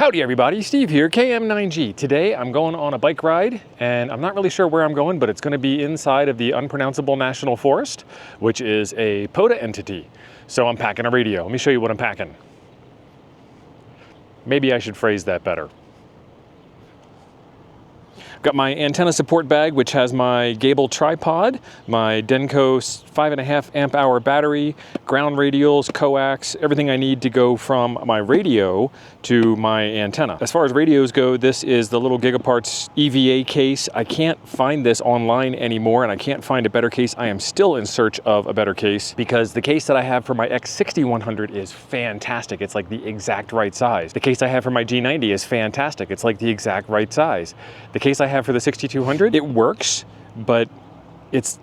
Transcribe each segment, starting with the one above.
Howdy everybody, Steve here, KM9G. Today I'm going on a bike ride and I'm not really sure where I'm going, but it's going to be inside of the Unpronounceable National Forest, which is a POTA entity. So I'm packing a radio. Let me show you what I'm packing. Maybe I should phrase that better. Got my antenna support bag, which has my Gable tripod, my Denko 5.5 amp hour battery, ground radials, coax, everything I need to go from my radio to my antenna. As far as radios go, this is the little Gigaparts EVA case. I can't find this online anymore and I can't find a better case. I am still in search of a better case because the case that I have for my X6100 is fantastic. It's like the exact right size. The case I have for my G90 is fantastic. It's like the exact right size. The case I have for the 6200, it works, but it's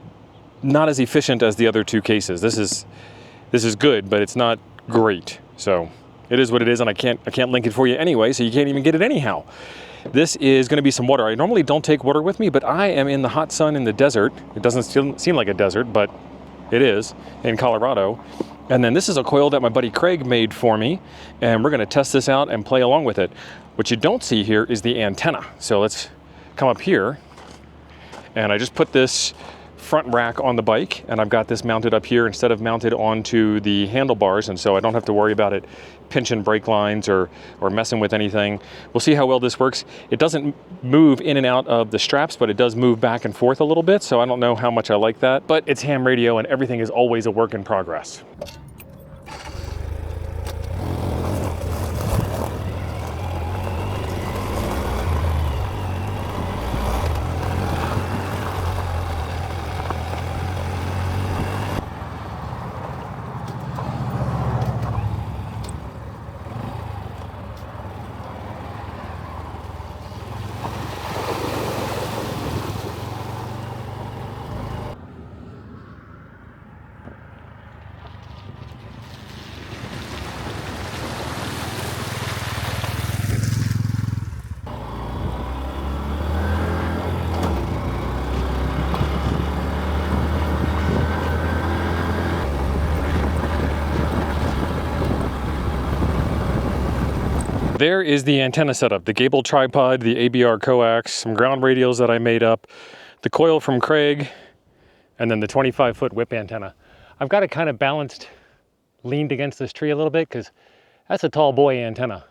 not as efficient as the other two cases. This is good, but it's not great. So it is what it is, and I can't link it for you anyway, so you can't even get it anyhow. This is going to be some water. I normally don't take water with me, but I am in the hot sun in the desert. It doesn't seem like a desert, but it is in Colorado. And then this is a coil that my buddy Craig made for me, and we're going to test this out and play along with it. What you don't see here is the antenna. So let's come up here, and I just put this front rack on the bike, and I've got this mounted up here instead of mounted onto the handlebars, and so I don't have to worry about it pinching brake lines or messing with anything. We'll see how well this works. It doesn't move in and out of the straps, but it does move back and forth a little bit, so I don't know how much I like that, but it's ham radio and everything is always a work in progress. There is the antenna setup, the Gable tripod, the ABR coax, some ground radials that I made up, the coil from Craig, and then the 25-foot whip antenna. I've got it kind of balanced, leaned against this tree a little bit because that's a tall boy antenna.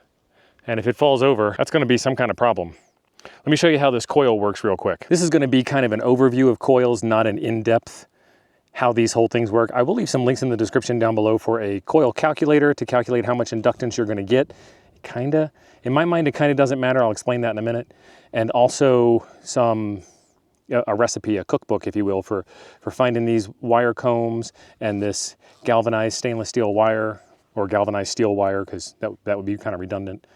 And if it falls over, that's going to be some kind of problem. Let me show you how this coil works real quick. This is going to be kind of an overview of coils, not an in-depth how these whole things work. I will leave some links in the description down below for a coil calculator to calculate how much inductance you're going to get. Kinda, in my mind, it kind of doesn't matter. I'll explain that in a minute. And also a recipe, a cookbook, if you will, for finding these wire combs and this galvanized stainless steel wire, or galvanized steel wire, because that would be kind of redundant.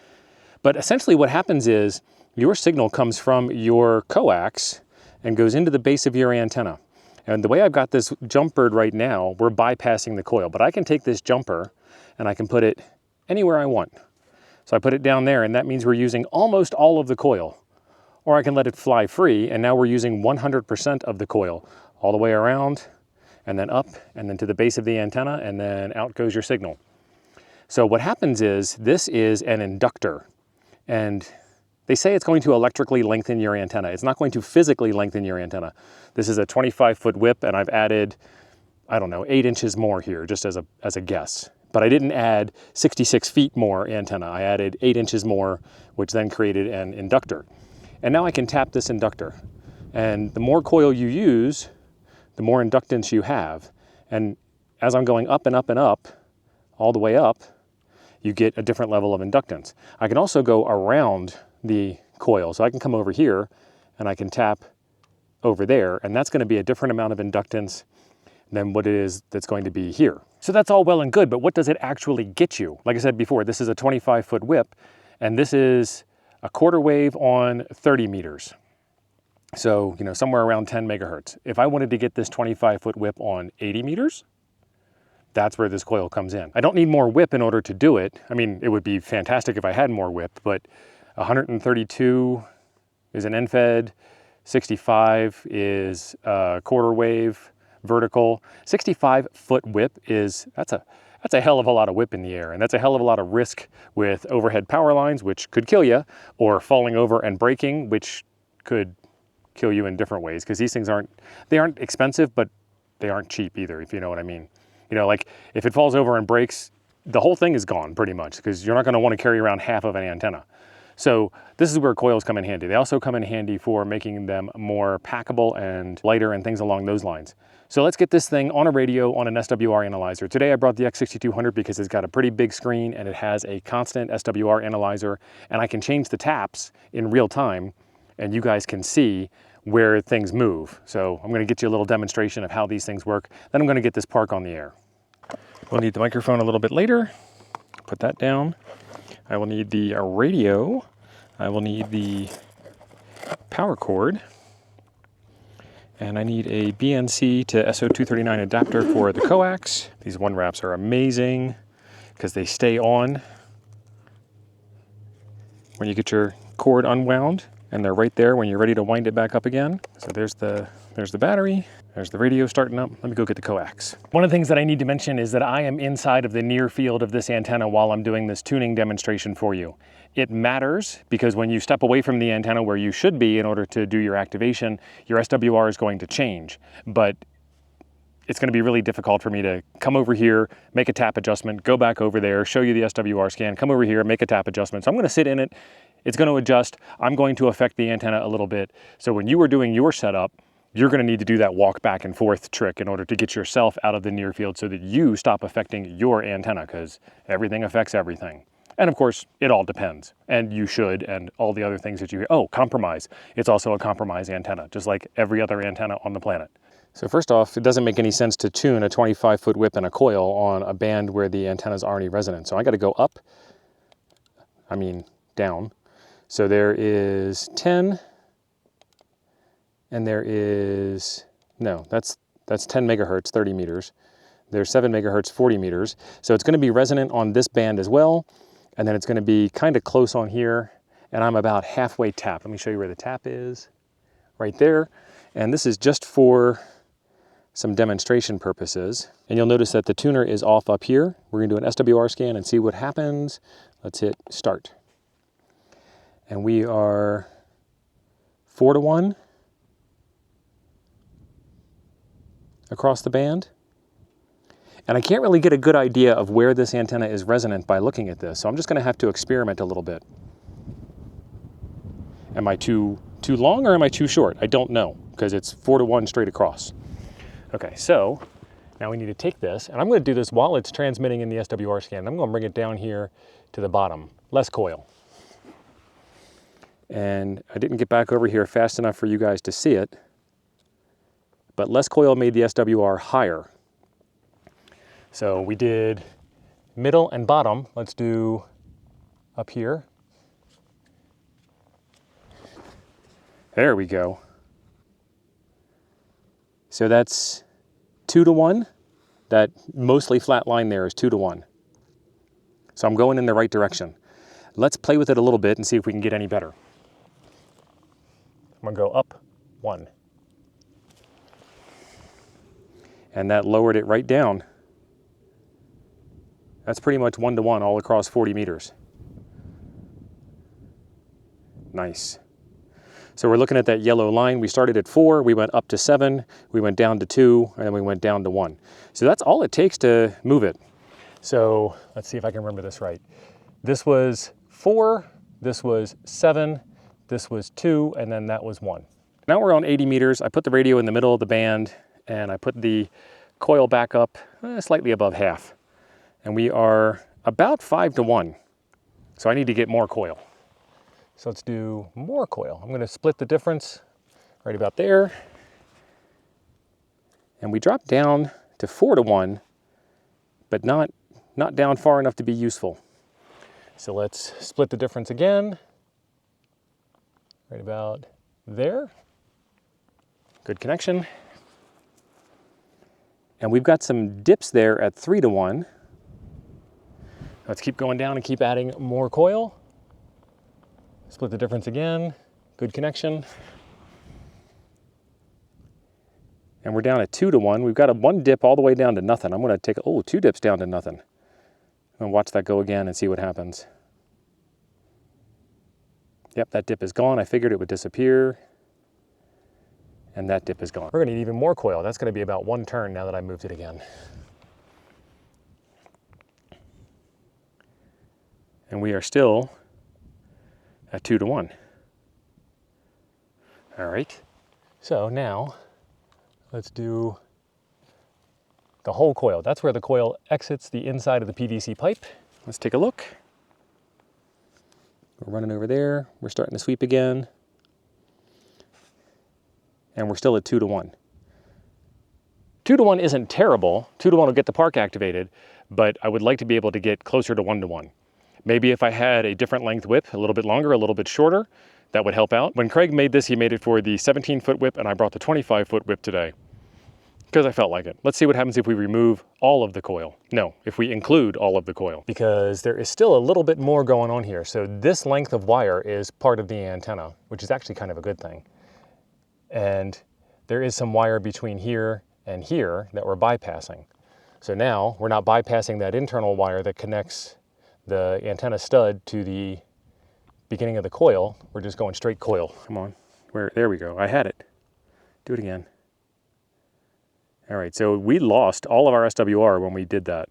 But essentially what happens is your signal comes from your coax and goes into the base of your antenna. And the way I've got this jumpered right now, we're bypassing the coil, but I can take this jumper and I can put it anywhere I want. So I put it down there, and that means we're using almost all of the coil. Or I can let it fly free, and now we're using 100% of the coil, all the way around, and then up, and then to the base of the antenna, and then out goes your signal. So what happens is, this is an inductor, and they say it's going to electrically lengthen your antenna. It's not going to physically lengthen your antenna. This is a 25-foot whip, and I've added, I don't know, 8 inches more here, just as a guess. But I didn't add 66 feet more antenna. I added 8 inches more, which then created an inductor. And now I can tap this inductor. And the more coil you use, the more inductance you have. And as I'm going up and up and up, all the way up, you get a different level of inductance. I can also go around the coil. So I can come over here and I can tap over there, and that's going to be a different amount of inductance than what it is that's going to be here. So that's all well and good, but what does it actually get you? Like I said before, this is a 25-foot whip, and this is a quarter wave on 30 meters. So, you know, somewhere around 10 megahertz. If I wanted to get this 25-foot whip on 80 meters, that's where this coil comes in. I don't need more whip in order to do it. I mean, it would be fantastic if I had more whip, but 132 is an end-fed, 65 is a quarter wave, vertical. 65-foot whip that's That's a hell of a lot of whip in the air, and that's a hell of a lot of risk with overhead power lines, which could kill you, or falling over and breaking, which could kill you in different ways, because these things aren't expensive, but they aren't cheap either, if you know what I mean. You know, like if it falls over and breaks, the whole thing is gone pretty much, because you're not going to want to carry around half of an antenna. So this is where coils come in handy. They also come in handy for making them more packable and lighter and things along those lines. So let's get this thing on a radio on an SWR analyzer. Today I brought the X6200 because it's got a pretty big screen and it has a constant SWR analyzer, and I can change the taps in real time and you guys can see where things move. So I'm going to get you a little demonstration of how these things work. Then I'm going to get this park on the air. We'll need the microphone a little bit later. Put that down. I will need the radio. I will need the power cord. And I need a BNC to SO239 adapter for the coax. These one wraps are amazing because they stay on when you get your cord unwound, and they're right there when you're ready to wind it back up again. So there's the battery. There's the radio starting up. Let me go get the coax. One of the things that I need to mention is that I am inside of the near field of this antenna while I'm doing this tuning demonstration for you. It matters because when you step away from the antenna where you should be in order to do your activation, your SWR is going to change. But it's going to be really difficult for me to come over here, make a tap adjustment, go back over there, show you the SWR scan, come over here, make a tap adjustment. So I'm going to sit in it. It's going to adjust. I'm going to affect the antenna a little bit. So when you are doing your setup, you're going to need to do that walk back and forth trick in order to get yourself out of the near field so that you stop affecting your antenna, because everything affects everything. And of course, it all depends. And you should, and all the other things that you hear. Oh, compromise. It's also a compromise antenna, just like every other antenna on the planet. So first off, it doesn't make any sense to tune a 25-foot whip and a coil on a band where the antenna's already resonant. So I got to go up, down. So there is 10, and there is, no, that's 10 megahertz, 30 meters. There's 7 megahertz, 40 meters. So it's going to be resonant on this band as well. And then it's going to be kind of close on here. And I'm about halfway tapped. Let me show you where the tap is, right there. And this is just for some demonstration purposes. And you'll notice that the tuner is off up here. We're going to do an SWR scan and see what happens. Let's hit start. And we are 4-to-1 across the band. And I can't really get a good idea of where this antenna is resonant by looking at this. So I'm just going to have to experiment a little bit. Am I too long or am I too short? I don't know, because it's 4-to-1 straight across. Okay, so now we need to take this, and I'm going to do this while it's transmitting in the SWR scan. I'm going to bring it down here to the bottom, less coil. And I didn't get back over here fast enough for you guys to see it, but less coil made the SWR higher. So we did middle and bottom. Let's do up here. There we go. So that's 2-to-1. That mostly flat line there is 2-to-1. So I'm going in the right direction. Let's play with it a little bit and see if we can get any better. I'm going to go up 1. And that lowered it right down. That's pretty much 1-to-1 all across 40 meters. Nice. So we're looking at that yellow line. We started at 4, we went up to 7, we went down to 2, and then we went down to 1. So that's all it takes to move it. So let's see if I can remember this right. This was 4, this was 7, this was 2, and then that was 1. Now we're on 80 meters. I put the radio in the middle of the band, and I put the coil back up slightly above half. And we are about 5-to-1. So I need to get more coil. So let's do more coil. I'm going to split the difference right about there. And we drop down to 4-to-1, but not down far enough to be useful. So let's split the difference again. Right about there. Good connection. And we've got some dips there at 3-to-1. Let's keep going down and keep adding more coil. Split the difference again. Good connection. And we're down at 2-to-1. We've got one dip all the way down to nothing. I'm going to take, 2 dips down to nothing. And watch that go again and see what happens. Yep, that dip is gone. I figured it would disappear. And that dip is gone. We're gonna need even more coil. That's gonna be about 1 turn now that I moved it again. And we are still at 2 to 1. All right, so now let's do the whole coil. That's where the coil exits the inside of the PVC pipe. Let's take a look. We're running over there. We're starting to sweep again. And we're still at 2 to 1. 2 to 1 isn't terrible. 2 to 1 will get the park activated, but I would like to be able to get closer to 1 to 1. Maybe if I had a different length whip, a little bit longer, a little bit shorter, that would help out. When Craig made this, he made it for the 17-foot whip, and I brought the 25-foot whip today because I felt like it. Let's see what happens if we remove all of the coil. No, if we include all of the coil, because there is still a little bit more going on here. So this length of wire is part of the antenna, which is actually kind of a good thing. And there is some wire between here and here that we're bypassing. So now we're not bypassing that internal wire that connects the antenna stud to the beginning of the coil. We're just going straight coil. Come on, there we go. I had it. Do it again. All right, so we lost all of our SWR when we did that.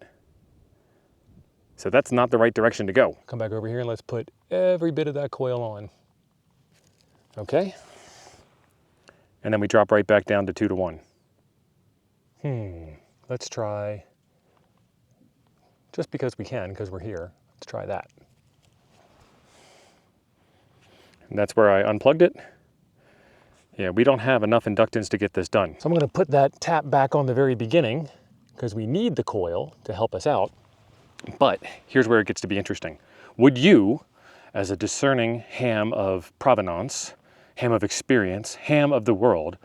So that's not the right direction to go. Come back over here and let's put every bit of that coil on. Okay. And then we drop right back down to 2 to 1. Let's try, just because we can, because we're here, let's try that. And that's where I unplugged it. Yeah, we don't have enough inductance to get this done. So I'm gonna put that tap back on the very beginning because we need the coil to help us out. But here's where it gets to be interesting. Would you, as a discerning ham of provenance, ham of experience, ham of the world,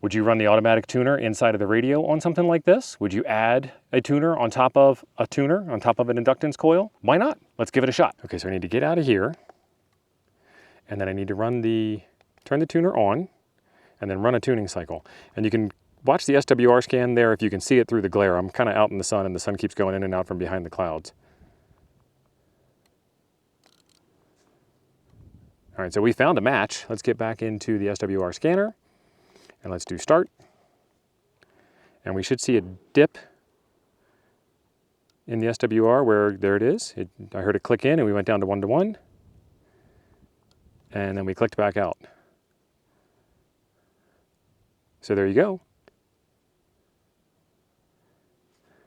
would you run the automatic tuner inside of the radio on something like this? Would you add a tuner on top of a tuner, on top of an inductance coil? Why not? Let's give it a shot. Okay, so I need to get out of here, and then I need to turn the tuner on, and then run a tuning cycle. And you can watch the SWR scan there if you can see it through the glare. I'm kind of out in the sun, and the sun keeps going in and out from behind the clouds. All right, so we found a match. Let's get back into the SWR scanner, and let's do start. And we should see a dip in the SWR where there it is. I heard it click in, and we went down to 1 to 1. And then we clicked back out. So there you go.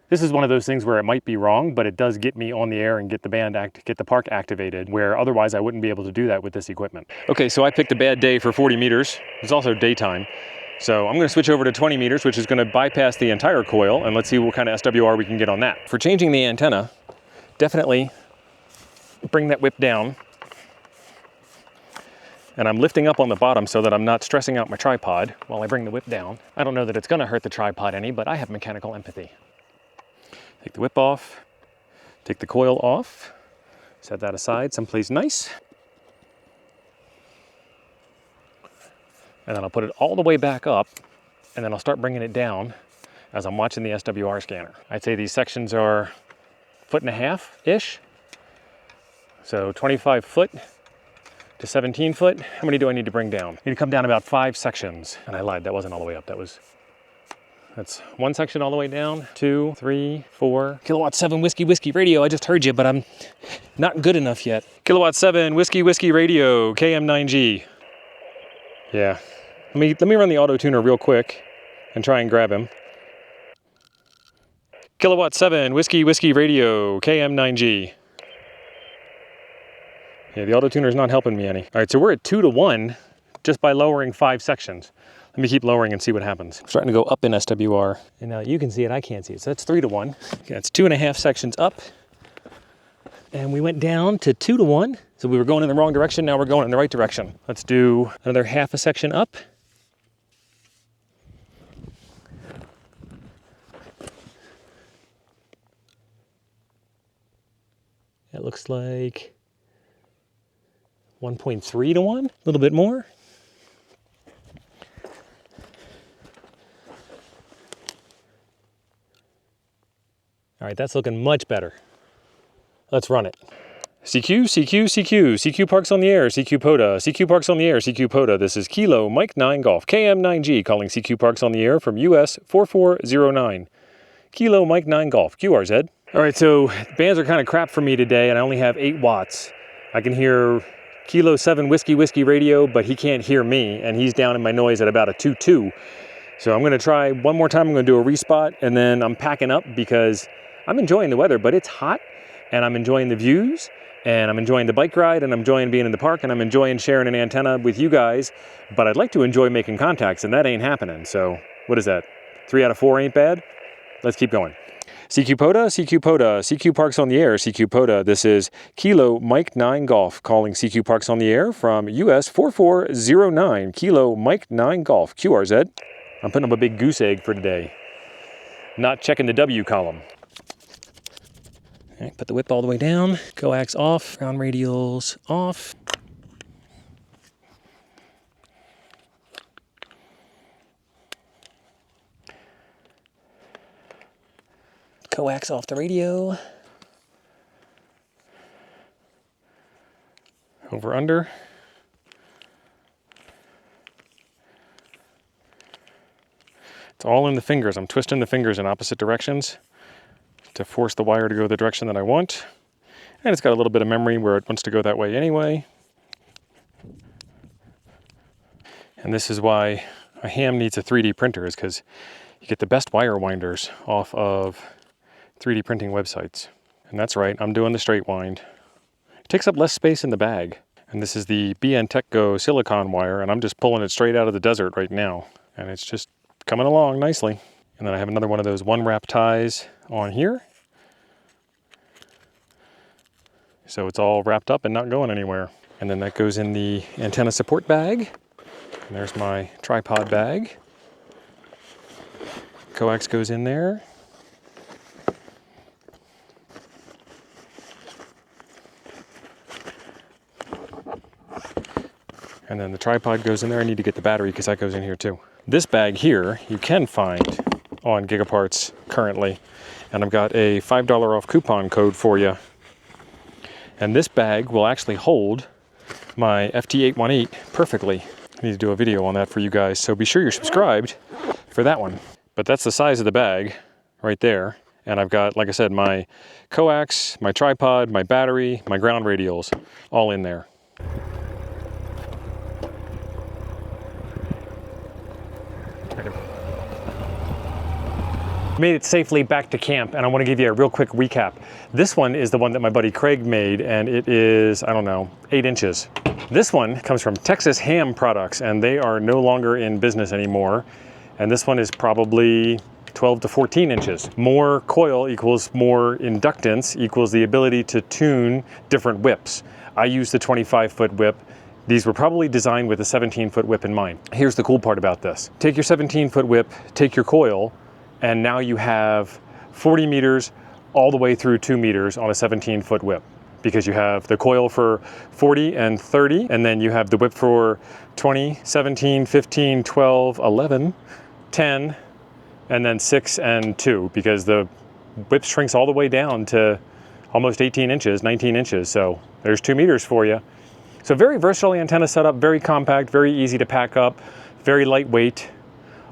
This is one of those things where it might be wrong, but it does get me on the air and get the park activated, where otherwise I wouldn't be able to do that with this equipment. Okay, so I picked a bad day for 40 meters. It's also daytime. So I'm gonna switch over to 20 meters, which is gonna bypass the entire coil, and let's see what kind of SWR we can get on that. For changing the antenna, definitely bring that whip down. And I'm lifting up on the bottom so that I'm not stressing out my tripod while I bring the whip down. I don't know that it's gonna hurt the tripod any, but I have mechanical empathy. Take the whip off, take the coil off, set that aside someplace nice. And then I'll put it all the way back up, and then I'll start bringing it down as I'm watching the SWR scanner. I'd say these sections are 1.5-ish. So 25 foot to 17 foot. How many do I need to bring down? I need to come down about 5 sections. And I lied, that wasn't all the way up. That's 1 section all the way down, 2, 3, 4. Kilowatt 7 whiskey radio. I just heard you, but I'm not good enough yet. Kilowatt 7 whiskey radio, KM9G. Yeah, let me run the auto tuner real quick and try and grab him. Kilowatt 7 whiskey radio, KM9G. Yeah, the auto tuner is not helping me any. All right, so we're at 2 to 1 just by lowering 5 sections. Let me keep lowering and see what happens. I'm starting to go up in SWR. And now you can see it, I can't see it. So that's 3 to 1. Okay, that's 2.5 sections up. And we went down to 2 to 1. So we were going in the wrong direction, now we're going in the right direction. Let's do another half a section up. It looks like 1.3 to 1, a little bit more. All right, that's looking much better. Let's run it. CQ, CQ, CQ, CQ Parks on the air, CQ POTA, CQ Parks on the air, CQ POTA. This is Kilo Mike 9 Golf, KM9G, calling CQ Parks on the air from US 4409. Kilo Mike 9 Golf, QRZ. All right, so bands are kind of crap for me today, and I only have 8 watts. I can hear Kilo 7 Whiskey radio, but he can't hear me, and he's down in my noise at about a 2.2. So I'm going to try one more time. I'm going to do a respot, and then I'm packing up because I'm enjoying the weather, but it's hot, and I'm enjoying the views, and I'm enjoying the bike ride, and I'm enjoying being in the park, and I'm enjoying sharing an antenna with you guys, but I'd like to enjoy making contacts, and that ain't happening. So what is that? 3 out of 4 ain't bad? Let's keep going. CQ POTA, CQ POTA, CQ Parks on the air, CQ POTA. This is Kilo Mike 9 Golf, calling CQ Parks on the air from US 4409. Kilo Mike 9 Golf, QRZ. I'm putting up a big goose egg for today. Not checking the W column. All right, put the whip all the way down. Coax off. Ground radials off. Coax off the radio. Over under. It's all in the fingers. I'm twisting the fingers in opposite directions to force the wire to go the direction that I want. And it's got a little bit of memory where it wants to go that way anyway. And this is why a ham needs a 3D printer, is because you get the best wire winders off of 3D printing websites. And that's right, I'm doing the straight wind. It takes up less space in the bag. And this is the BN Tech Go silicone wire, and I'm just pulling it straight out of the desert right now. And it's just coming along nicely. And then I have another one of those one wrap ties on here. So it's all wrapped up and not going anywhere. And then that goes in the antenna support bag. And there's my tripod bag. Coax goes in there. And then the tripod goes in there. I need to get the battery because that goes in here too. This bag here you can find on Gigaparts currently. And I've got a $5 off coupon code for you. And this bag will actually hold my FT818 perfectly. I need to do a video on that for you guys. So be sure you're subscribed for that one. But that's the size of the bag right there. And I've got, like I said, my coax, my tripod, my battery, my ground radials all in there. Made it safely back to camp, and I want to give you a real quick recap. This one is the one that my buddy Craig made, and it is, I don't know, 8 inches. This one comes from Texas Ham Products, and they are no longer in business anymore. And this one is probably 12 to 14 inches. More coil equals more inductance equals the ability to tune different whips. I use the 25-foot whip. These were probably designed with a 17-foot whip in mind. Here's the cool part about this. Take your 17-foot whip, take your coil, and now you have 40 meters all the way through 2 meters on a 17-foot whip, because you have the coil for 40 and 30, and then you have the whip for 20, 17, 15, 12, 11, 10, and then 6 and 2, because the whip shrinks all the way down to almost 18 inches, 19 inches. So there's 2 meters for you. So very versatile antenna setup, very compact, very easy to pack up, very lightweight.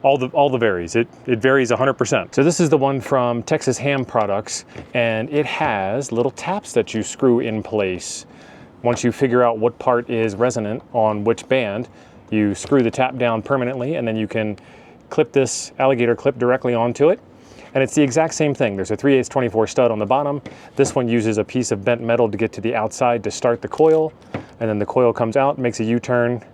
All the varies. It varies 100%. So this is the one from Texas Ham Products, and it has little taps that you screw in place. Once you figure out what part is resonant on which band, you screw the tap down permanently, and then you can clip this alligator clip directly onto it. And it's the exact same thing. There's a 3/8 24 stud on the bottom. This one uses a piece of bent metal to get to the outside to start the coil, and then the coil comes out, makes a U-turn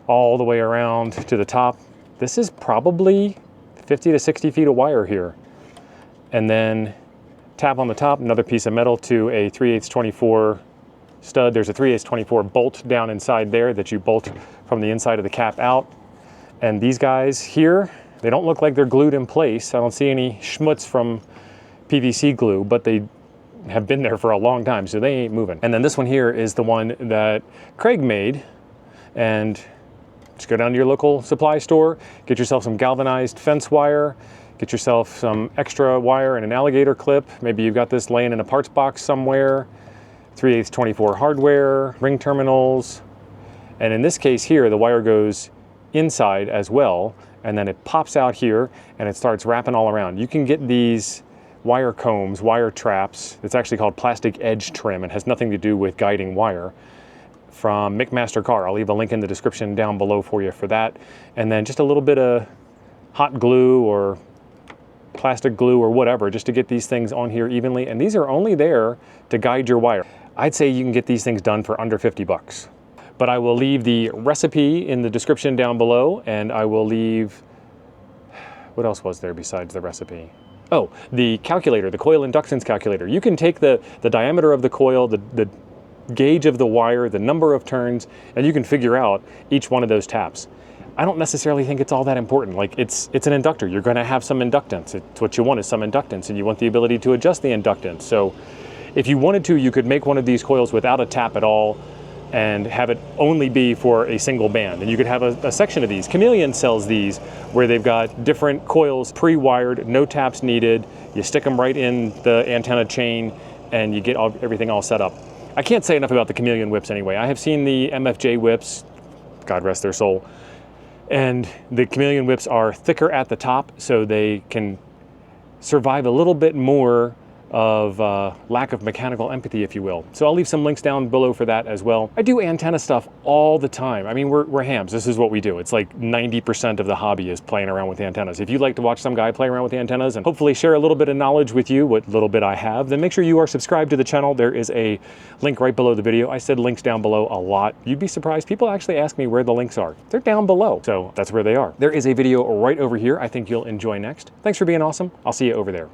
all the way around to the top. This is probably 50 to 60 feet of wire here. And then tap on the top, another piece of metal to a 3/8 24 stud. There's a 3/8 24 bolt down inside there that you bolt from the inside of the cap out. And these guys here, they don't look like they're glued in place. I don't see any schmutz from PVC glue, but they have been there for a long time, so they ain't moving. And then this one here is the one that Craig made, and just go down to your local supply store, get yourself some galvanized fence wire, Get yourself some extra wire and an alligator clip. Maybe you've got this laying in a parts box somewhere. 3/8 24 hardware, ring terminals. And in this case here, the wire goes inside as well, and then it pops out here and it starts wrapping all around. You can get these wire combs, wire traps. It's actually called plastic edge trim and has nothing to do with guiding wire, from McMaster Car. I'll leave a link in the description down below for you for that. And then just a little bit of hot glue or plastic glue or whatever, just to get these things on here evenly. And these are only there to guide your wire. I'd say you can get these things done for under 50 bucks. But I will leave the recipe in the description down below, and I will leave, what else was there besides the recipe? Oh, the calculator, the coil inductance calculator. You can take the diameter of the coil, the gauge of the wire, the number of turns, and you can figure out each one of those taps. I don't necessarily think it's all that important. Like, it's an inductor. You're going to have some inductance. It's what you want is some inductance, and you want the ability to adjust the inductance. So if you wanted to, you could make one of these coils without a tap at all and have it only be for a single band. And you could have a section of these. Chameleon sells these where they've got different coils pre-wired, no taps needed. You stick them right in the antenna chain and you get everything all set up. I can't say enough about the Chameleon whips anyway. I have seen the MFJ whips, God rest their soul, and the Chameleon whips are thicker at the top, so they can survive a little bit more of lack of mechanical empathy, if you will. So I'll leave some links down below for that as well. I do antenna stuff all the time. I mean, we're hams. This is what we do. It's like 90% of the hobby is playing around with antennas. If you'd like to watch some guy play around with antennas and hopefully share a little bit of knowledge with you, what little bit I have, then make sure you are subscribed to the channel. There is a link right below the video. I said links down below a lot. You'd be surprised. People actually ask me where the links are. They're down below. So that's where they are. There is a video right over here I think you'll enjoy next. Thanks for being awesome. I'll see you over there.